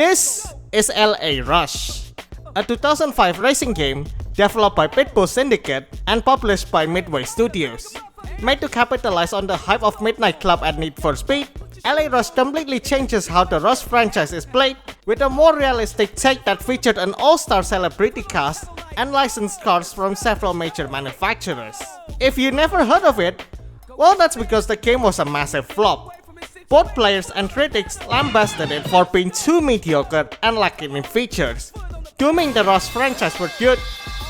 This is LA Rush, a 2005 racing game developed by Pitbull Syndicate and published by Midway Studios. Made to capitalize on the hype of Midnight Club and Need for Speed, LA Rush completely changes how the Rush franchise is played with a more realistic take that featured an all-star celebrity cast and licensed cars from several major manufacturers. If you never heard of it, well, that's because the game was a massive flop. Both players and critics lambasted it for being too mediocre and lacking in features, dooming the Rush franchise for good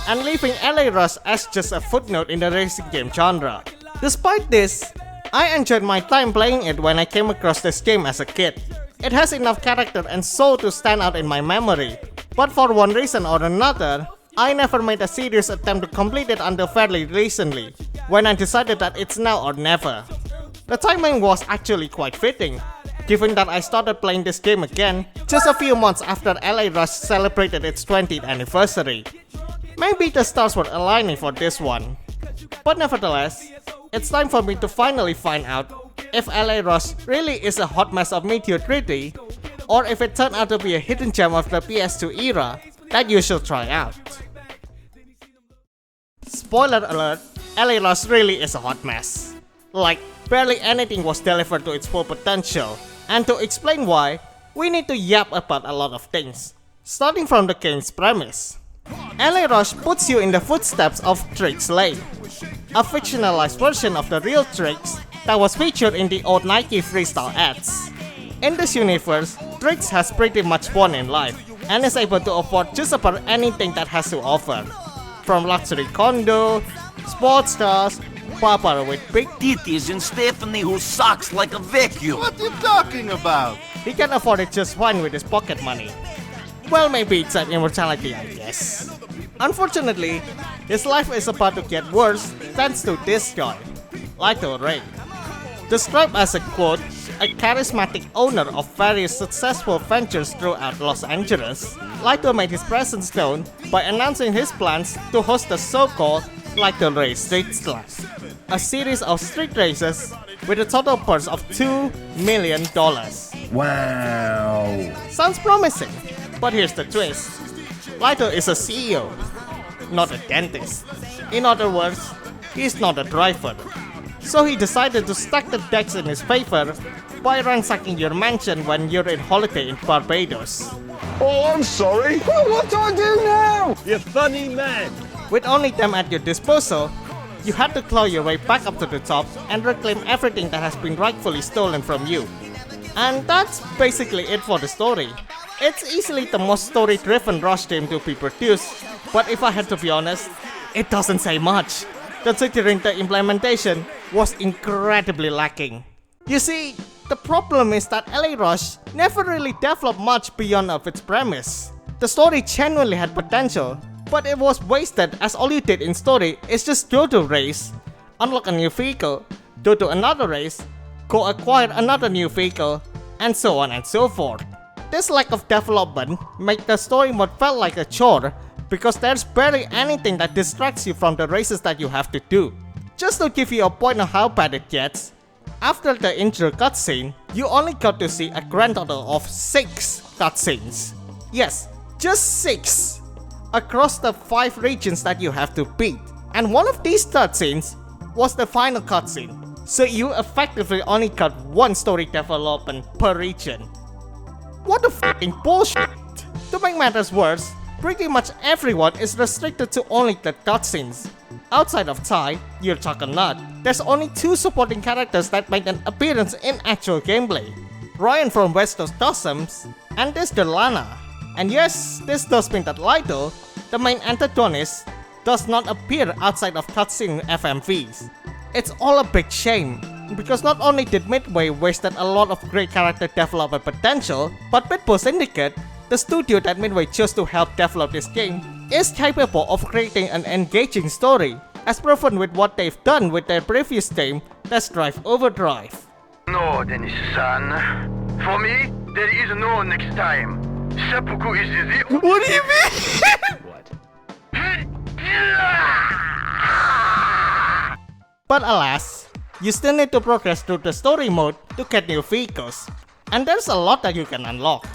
and leaving LA Rush as just a footnote in the racing game genre. Despite this, I enjoyed my time playing it when I came across this game as a kid. It has enough character and soul to stand out in my memory, but for one reason or another, I never made a serious attempt to complete it until fairly recently, when I decided that it's now or never. The timing was actually quite fitting, given that I started playing this game again just a few months after LA Rush celebrated its 20th anniversary. Maybe the stars were aligning for this one. But nevertheless, it's time for me to finally find out if LA Rush really is a hot mess of mediocrity, or if it turned out to be a hidden gem of the PS2 era that you should try out. Spoiler alert, LA Rush really is a hot mess. Like, barely anything was delivered to its full potential, and to explain why, we need to yap about a lot of things, starting from the game's premise. LA Rush puts you in the footsteps of Trix Lane, a fictionalized version of the real Trix that was featured in the old Nike freestyle ads. In this universe, Trix has pretty much won in life, and is able to afford just about anything that has to offer. From luxury condo, sports cars, Papa with big titties and Stephanie who sucks like a vacuum. What are you talking about? He can afford it just fine with his pocket money. Well, maybe it's an immortality, I guess. Unfortunately, his life is about to get worse thanks to this guy, Lito Ray. Described as a quote, a charismatic owner of various successful ventures throughout Los Angeles, Lito made his presence known by announcing his plans to host the so-called Lito Ray Street Slash, a series of street races with a total purse of $2 million. Wow. Sounds promising, but here's the twist. Lito is a CEO, not a dentist. In other words, he's not a driver. So he decided to stack the decks in his favor by ransacking your mansion when you're in holiday in Barbados. Oh, I'm sorry. Well, what do I do now? You funny man. With only them at your disposal, you had to claw your way back up to the top and reclaim everything that has been rightfully stolen from you. And that's basically it for the story. It's easily the most story-driven Rush game to be produced, but if I had to be honest, it doesn't say much, considering the implementation was incredibly lacking. You see, the problem is that LA Rush never really developed much beyond of its premise. The story genuinely had potential, but it was wasted as all you did in story is just go to race, unlock a new vehicle, go to another race, go acquire another new vehicle, and so on and so forth. This lack of development made the story mode felt like a chore because there's barely anything that distracts you from the races that you have to do. Just to give you a point on how bad it gets, after the intro cutscene, you only got to see a grand total of 6 cutscenes. Yes, just 6! Across the 5 regions that you have to beat. And one of these cutscenes was the final cutscene, so you effectively only got 1 story development per region. What a f***ing bullshit! To make matters worse, pretty much everyone is restricted to only the cutscenes. Outside of Ty, your Juggernaut, there's only 2 supporting characters that make an appearance in actual gameplay. Ryan from West Coast Customs, and this girl Lana. And yes, this does mean that Lito, the main antagonist, does not appear outside of cutscene FMVs. It's all a big shame, because not only did Midway wasted a lot of great character development potential, but Pitbull Syndicate, the studio that Midway chose to help develop this game, is capable of creating an engaging story, as proven with what they've done with their previous game, Test Drive Overdrive. No, Dennis son. For me, there is no next time. Seppuku is the... What do you mean? What? But alas, you still need to progress through the story mode to get new vehicles, and there's a lot that you can unlock.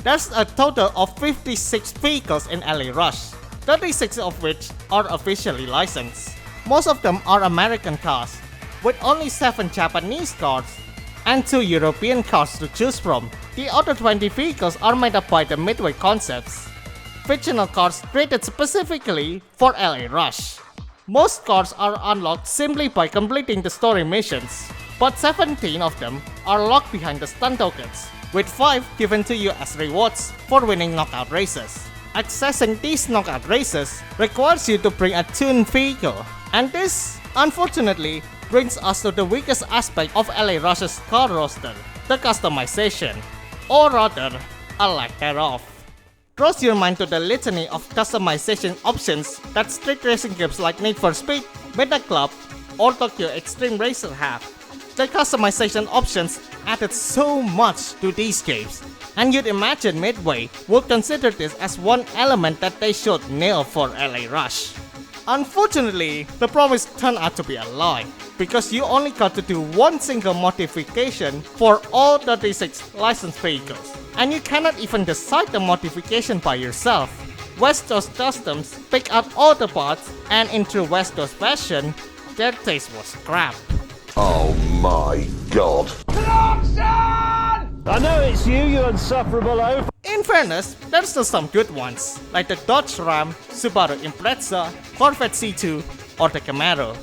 There's a total of 56 vehicles in LA Rush, 36 of which are officially licensed. Most of them are American cars, with only 7 Japanese cars and 2 European cars to choose from. The other 20 vehicles are made up by the Midway Concepts, fictional cars created specifically for LA Rush. Most cars are unlocked simply by completing the story missions, but 17 of them are locked behind the stunt tokens, with 5 given to you as rewards for winning knockout races. Accessing these knockout races requires you to bring a tuned vehicle, and this, unfortunately, brings us to the weakest aspect of LA Rush's car roster, the customization, or rather, a lack thereof. Cross your mind to the litany of customization options that street racing games like Need for Speed, Midnight Club, or Tokyo Extreme Racer have. The customization options added so much to these games, and you'd imagine Midway would consider this as one element that they should nail for LA Rush. Unfortunately, the promise turned out to be a lie, because you only got to do one single modification for all 36 licensed vehicles, and you cannot even decide the modification by yourself. West Coast Customs picked out all the parts, and in true West Coast fashion, their taste was crap. Oh my god. I know it's you insufferable oaf. In fairness, there's still some good ones, like the Dodge Ram, Subaru Impreza, Corvette C2, or the Camaro.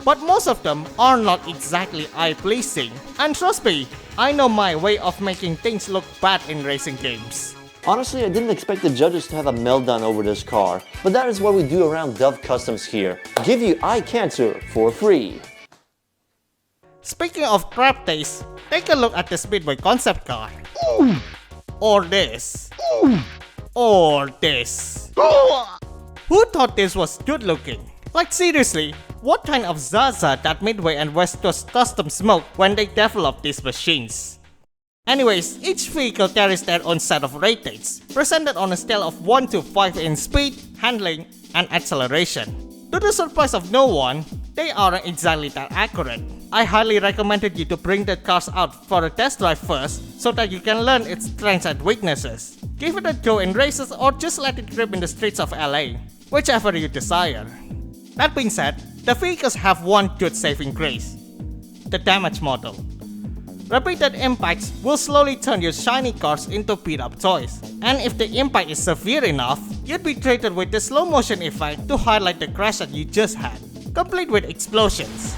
But most of them are not exactly eye-pleasing, and trust me, I know my way of making things look bad in racing games. Honestly, I didn't expect the judges to have a meltdown over this car, but that is what we do around Dove Customs here. Give you eye cancer for free. Speaking of crap taste, take a look at this Midway concept car. Or this. Or this. Who thought this was good looking? Like seriously, what kind of Zaza that Midway and West Coast Custom smoked when they developed these machines? Anyways, each vehicle carries their own set of ratings, presented on a scale of 1 to 5 in speed, handling, and acceleration. To the surprise of no one, they aren't exactly that accurate. I highly recommended you to bring the cars out for a test drive first so that you can learn its strengths and weaknesses. Give it a go in races or just let it rip in the streets of LA, whichever you desire. That being said, the vehicles have one good saving grace: the damage model. Repeated impacts will slowly turn your shiny cars into beat-up toys, and if the impact is severe enough, you'd be treated with the slow motion effect to highlight the crash that you just had, complete with explosions.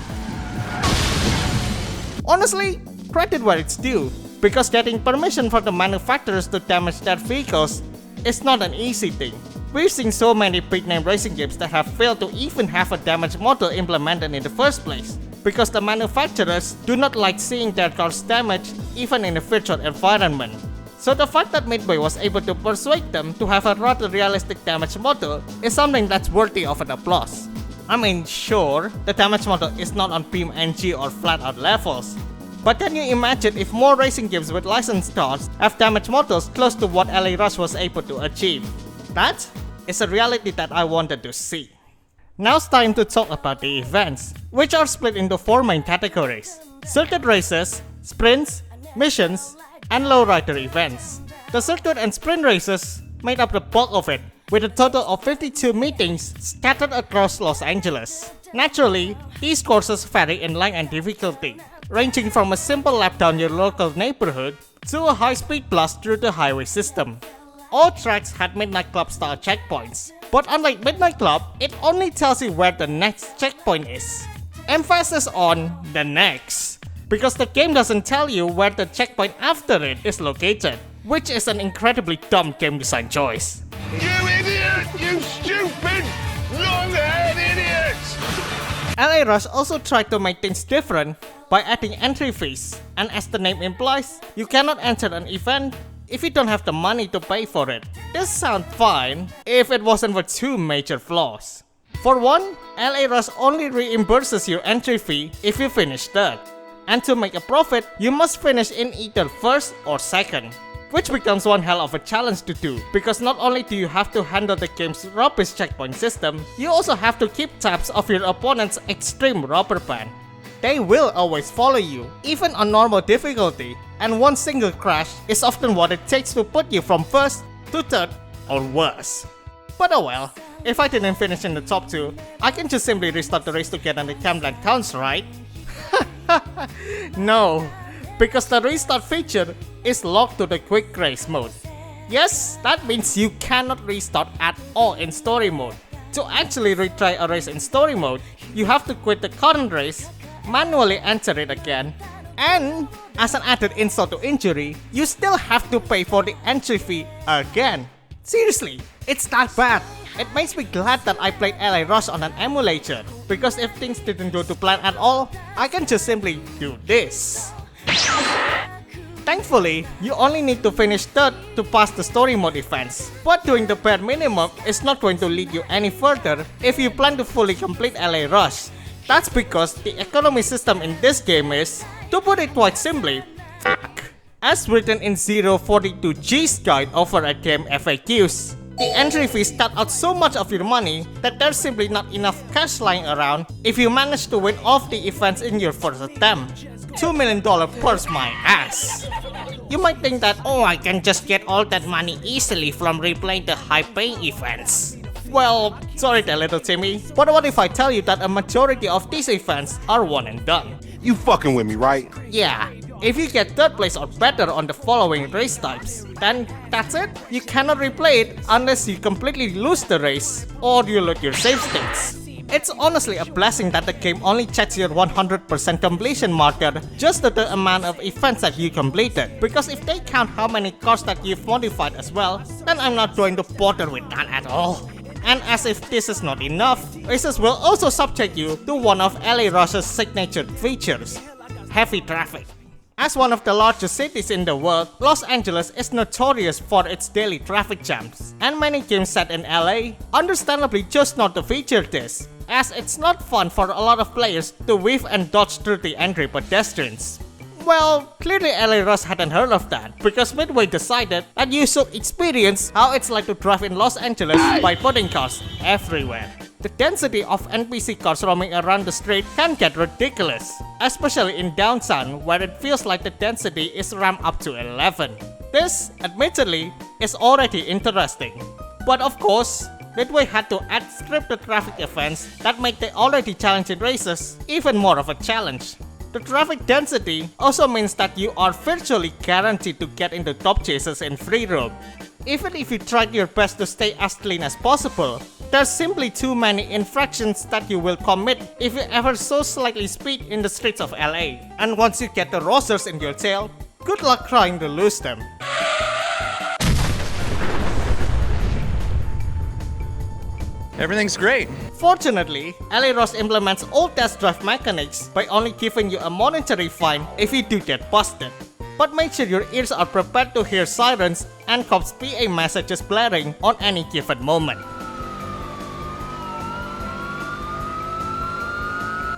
Honestly, credit where it's due, because getting permission from the manufacturers to damage their vehicles is not an easy thing. We've seen so many big-name racing games that have failed to even have a damage model implemented in the first place, because the manufacturers do not like seeing their cars damaged even in a virtual environment. So the fact that Midway was able to persuade them to have a rather realistic damage model is something that's worthy of an applause. I mean, sure, the damage model is not on BeamNG or flat-out levels, but can you imagine if more racing games with licensed cars have damage models close to what LA Rush was able to achieve? That is a reality that I wanted to see. Now it's time to talk about the events, which are split into 4 main categories: circuit races, sprints, missions, and lowrider events. The circuit and sprint races made up the bulk of it, with a total of 52 meetings scattered across Los Angeles. Naturally, these courses vary in length and difficulty, ranging from a simple lap down your local neighborhood to a high-speed blast through the highway system. All tracks had Midnight Club style checkpoints, but unlike Midnight Club, it only tells you where the next checkpoint is. Emphasis on the next, because the game doesn't tell you where the checkpoint after it is located, which is an incredibly dumb game design choice. You idiot! You stupid, long-haired idiot! LA Rush also tried to make things different by adding entry fees, and as the name implies, you cannot enter an event if you don't have the money to pay for it. This sounds fine if it wasn't for 2 major flaws. For one, LA Rush only reimburses your entry fee if you finish third, and to make a profit, you must finish in either first or second, which becomes one hell of a challenge to do, because not only do you have to handle the game's rubbish checkpoint system, you also have to keep tabs of your opponent's extreme rubber band. They will always follow you, even on normal difficulty, and one single crash is often what it takes to put you from first to third or worse. But oh well, if I didn't finish in the top 2, I can just simply restart the race to get on the cam that counts, right? No, because the restart feature is locked to the quick race mode. Yes, that means you cannot restart at all in story mode. To actually retry a race in story mode, you have to quit the current race, manually enter it again, and as an added insult to injury, you still have to pay for the entry fee again. Seriously, it's that bad. It makes me glad that I played LA Rush on an emulator, because if things didn't go to plan at all, I can just simply do this. Thankfully, you only need to finish third to pass the story mode events, but doing the bare minimum is not going to lead you any further if you plan to fully complete LA Rush. That's because the economy system in this game is, to put it quite simply, fuck. As written in 042G's guide over at Game FAQs, the entry fees cut out so much of your money that there's simply not enough cash lying around if you manage to win off the events in your first attempt. $2 million purse my ass. You might think that, oh, I can just get all that money easily from replaying the high-paying events. Well, sorry there, little Timmy, but what if I tell you that a majority of these events are one and done? You fucking with me, right? Yeah, if you get third place or better on the following race types, then that's it. You cannot replay it unless you completely lose the race or you load your save states. It's honestly a blessing that the game only checks your 100% completion marker just to the amount of events that you completed, because if they count how many cars that you've modified as well, then I'm not going to bother with that at all. And as if this is not enough, races will also subject you to one of LA Rush's signature features, heavy traffic. As one of the largest cities in the world, Los Angeles is notorious for its daily traffic jams, and many games set in LA understandably choose not to feature this, as it's not fun for a lot of players to weave and dodge through the angry pedestrians. Well, clearly LA Rush hadn't heard of that, because Midway decided that you should experience how it's like to drive in Los Angeles by putting cars everywhere. The density of NPC cars roaming around the street can get ridiculous, especially in downtown where it feels like the density is ramped up to 11. This, admittedly, is already interesting. But of course, Midway had to add scripted traffic events that make the already challenging races even more of a challenge. The traffic density also means that you are virtually guaranteed to get into top chases in free roam. Even if you tried your best to stay as clean as possible, there's simply too many infractions that you will commit if you ever so slightly speed in the streets of LA. And once you get the rosters in your tail, good luck trying to lose them. Everything's great. Fortunately, LA Rush implements all test drive mechanics by only giving you a monetary fine if you do get busted. But make sure your ears are prepared to hear sirens and cops' PA messages blaring on any given moment.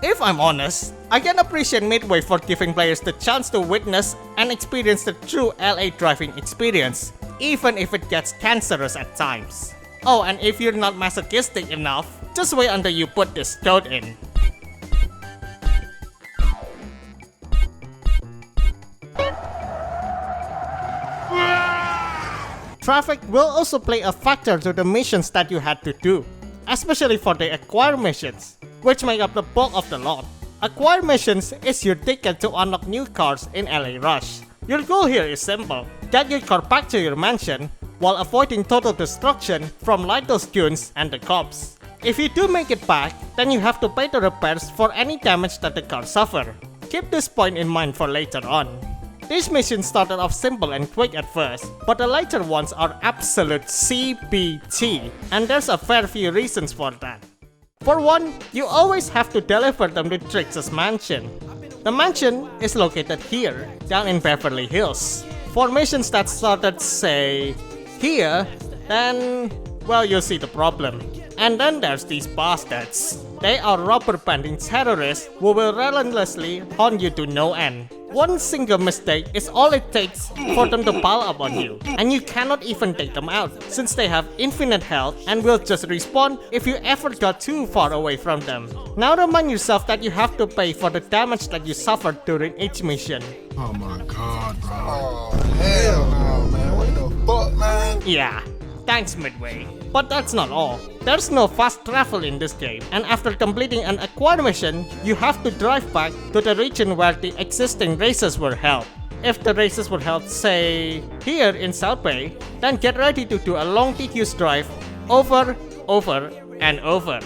If I'm honest, I can appreciate Midway for giving players the chance to witness and experience the true LA driving experience, even if it gets cancerous at times. Oh, and if you're not masochistic enough, just wait until you put this code in. Traffic will also play a factor to the missions that you had to do, especially for the acquire missions, which make up the bulk of the lot. Acquire missions is your ticket to unlock new cars in LA Rush. Your goal here is simple: get your car back to your mansion while avoiding total destruction from Lightos goons and the cops. If you do make it back, then you have to pay the repairs for any damage that the car suffer. Keep this point in mind for later on. These missions started off simple and quick at first, but the later ones are absolute CBT, and there's a fair few reasons for that. For one, you always have to deliver them to Trix's mansion. The mansion is located here, down in Beverly Hills. For missions that started, say, here, then, well, you'll see the problem. And then there's these bastards. They are rubber banding terrorists who will relentlessly haunt you to no end. One single mistake is all it takes for them to pile up on you, and you cannot even take them out since they have infinite health and will just respawn if you ever got too far away from them. Now remind yourself that you have to pay for the damage that you suffered during each mission. Oh my god, bro. Oh, hell no, man. What the fuck, man? Yeah, thanks Midway. But that's not all. There's no fast travel in this game, and after completing an acquired mission, you have to drive back to the region where the existing races were held. If the races were held, say, here in South Bay, then get ready to do a long tedious drive over, and over.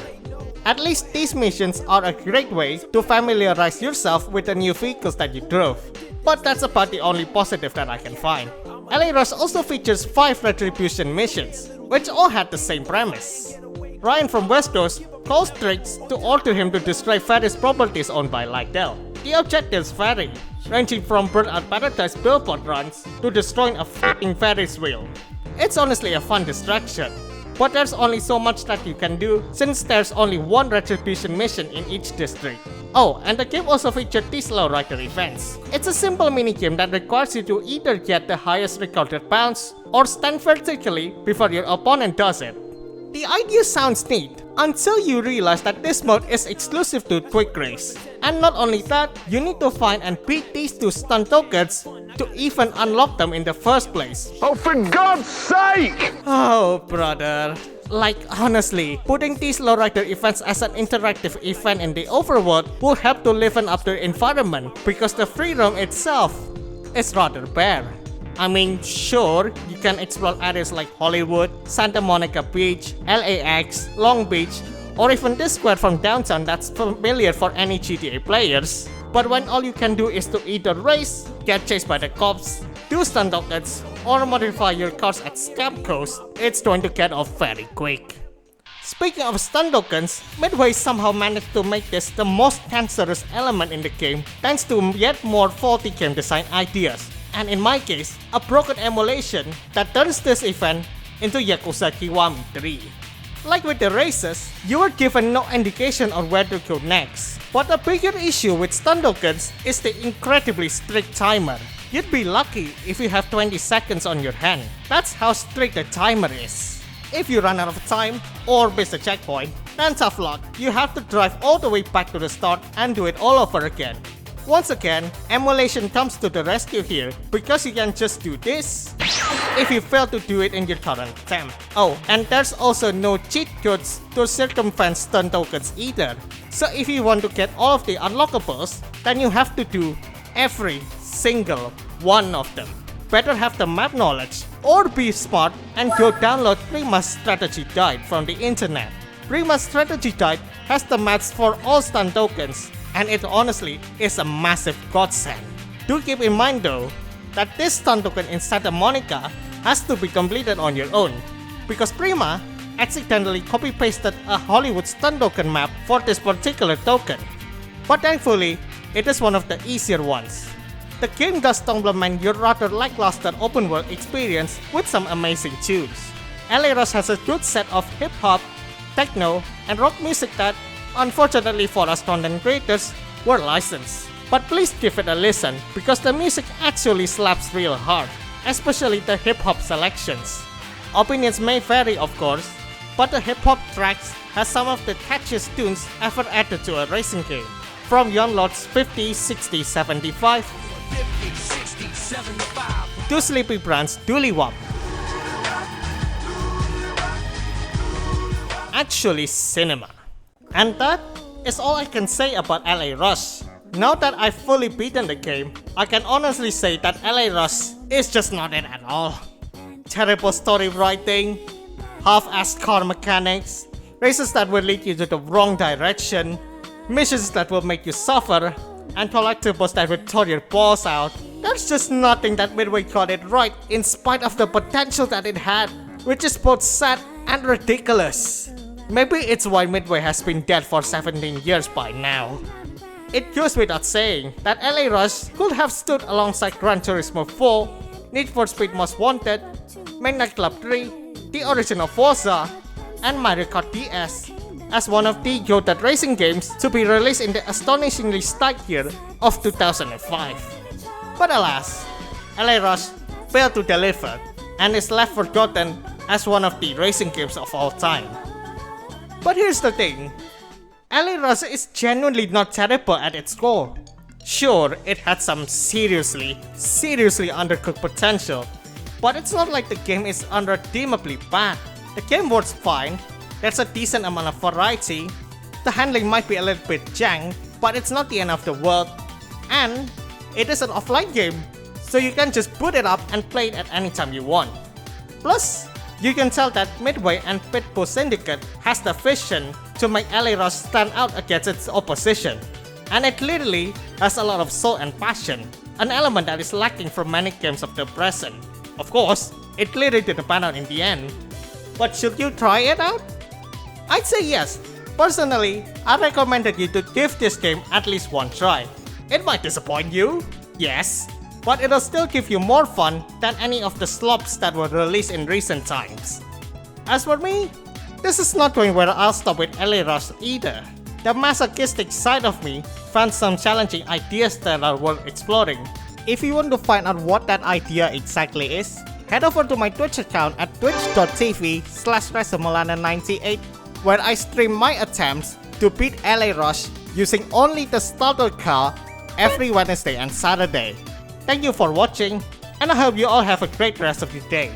At least these missions are a great way to familiarize yourself with the new vehicles that you drove. But that's about the only positive that I can find. LA Rush also features 5 retribution missions, which all had the same premise. Ryan from West Coast calls Tricks to order him to destroy various properties owned by Lydell. The objectives vary, ranging from Burnout Paradise billboard runs to destroying a f***ing Ferris wheel. It's honestly a fun distraction, but there's only so much that you can do since there's only one retribution mission in each district. Oh, and the game also featured these lowrider events. It's a simple minigame that requires you to either get the highest recorded bounce or stand vertically before your opponent does it. The idea sounds neat until you realize that this mode is exclusive to Quick Race. And not only that, you need to find and beat these 2 stun tokens to even unlock them in the first place. Oh, for God's sake! Oh, brother. Like, honestly, putting these lowrider events as an interactive event in the overworld will help to liven up the environment because the free roam itself is rather bare. I mean, sure, you can explore areas like Hollywood, Santa Monica Beach, LAX, Long Beach, or even this square from downtown that's familiar for any GTA players. But when all you can do is to either race, get chased by the cops, do stun tokens, or modify your cars at Scam Coast, it's going to get off very quick. Speaking of stun tokens, Midway somehow managed to make this the most cancerous element in the game thanks to yet more faulty game design ideas. And in my case, a broken emulation that turns this event into Yakuza Kiwami 3. Like with the races, you were given no indication on where to go next. But a bigger issue with stun tokens is the incredibly strict timer. You'd be lucky if you have 20 seconds on your hand. That's how strict the timer is. If you run out of time or miss a checkpoint, then tough luck, you have to drive all the way back to the start and do it all over again. Once again, emulation comes to the rescue here because you can just do this if you fail to do it in your current attempt. Oh, and there's also no cheat codes to circumvent stun tokens either. So if you want to get all of the unlockables, then you have to do every single one of them. Better have the map knowledge or be smart and go download Prima's Strategy Guide from the internet. Prima's Strategy Guide has the maps for all stun tokens, and it honestly is a massive godsend. Do keep in mind though, that this stun token in Santa Monica has to be completed on your own, because Prima accidentally copy-pasted a Hollywood stun token map for this particular token. But thankfully, it is one of the easier ones. The game does complement your rather lackluster open world experience with some amazing tunes. LA Rush has a good set of hip-hop, techno, and rock music that, unfortunately for us content creators, were licensed. But please give it a listen because the music actually slaps real hard, especially the hip-hop selections. Opinions may vary of course, but the hip-hop tracks has some of the catchiest tunes ever added to a racing game. From Young Lord's 50, 60, 75 to Sleepy Brown's Dooley Wop. Actually cinema. And that is all I can say about LA Rush. Now that I've fully beaten the game, I can honestly say that LA Rush is just not it at all. Terrible story writing, half-assed car mechanics, races that will lead you to the wrong direction, missions that will make you suffer, and collectibles that will tear your balls out. There's just nothing that Midway got it right in spite of the potential that it had, which is both sad and ridiculous. Maybe it's why Midway has been dead for 17 years by now. It goes without saying that LA Rush could have stood alongside Gran Turismo 4, Need for Speed Most Wanted, Midnight Club 3, the original Forza, and Mario Kart DS as one of the goated racing games to be released in the astonishingly stacked year of 2005. But alas, LA Rush failed to deliver and is left forgotten as one of the racing games of all time. But here's the thing, LA Rush is genuinely not terrible at its core. Sure, it had some seriously undercooked potential, but it's not like the game is unredeemably bad. The game works fine, there's a decent amount of variety, the handling might be a little bit jank, but it's not the end of the world, and it is an offline game, so you can just boot it up and play it at any time you want. Plus, you can tell that Midway and Pitbull Syndicate has the vision to make LA Rush stand out against its opposition, and it literally has a lot of soul and passion, an element that is lacking from many games of the present. Of course, it clearly didn't pan out in the end. But should you try it out? I'd say yes. Personally, I recommended you to give this game at least one try. It might disappoint you, yes, but it'll still give you more fun than any of the slops that were released in recent times. As for me, this is not going where I'll stop with LA Rush either. The masochistic side of me found some challenging ideas that are worth exploring. If you want to find out what that idea exactly is, head over to my Twitch account at twitch.tv/Resemolana98, where I stream my attempts to beat LA Rush using only the starter car every Wednesday and Saturday. Thank you for watching, and I hope you all have a great rest of your day.